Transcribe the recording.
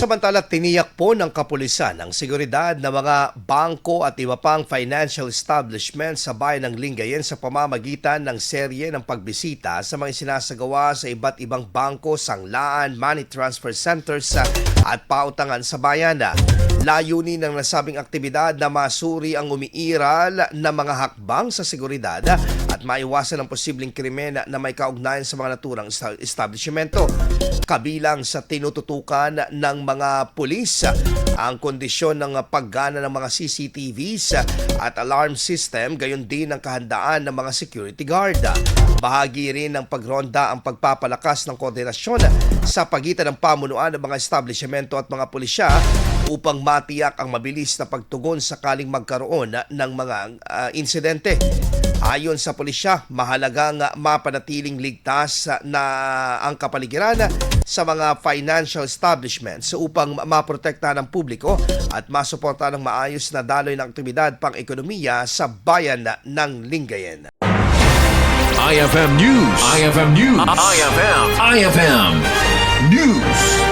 Samantala, tiniyak po ng kapulisan ang seguridad ng mga bangko at iba pang financial establishment sa bayan ng Lingayen sa pamamagitan ng serye ng pagbisita sa mga sinasagawa sa iba't ibang bangko, sanglaan, money transfer centers at pautangan sa bayan. Layunin ng nasabing aktibidad na masuri ang umiiral na mga hakbang sa seguridad at maiwasan ang posibleng krimen na may kaugnayan sa mga naturang establishmento. Kabilang sa tinututukan ng mga pulis ang kondisyon ng paggana ng mga CCTVs at alarm system, gayon din ang kahandaan ng mga security guard. Bahagi rin ng pagronda ang pagpapalakas ng koordinasyon sa pagitan ng pamunuan ng mga establishmento at mga pulisya upang matiyak ang mabilis na pagtugon sakaling magkaroon ng mga insidente. Ayon sa pulisya, mahalagang mapanatiling ligtas na ang kapaligiran sa mga financial establishments upang maprotektahan ang publiko at masuportahan ng maayos na daloy ng aktibidad pang-ekonomiya sa bayan ng Lingayen. IFM News. IFM News. IFM News.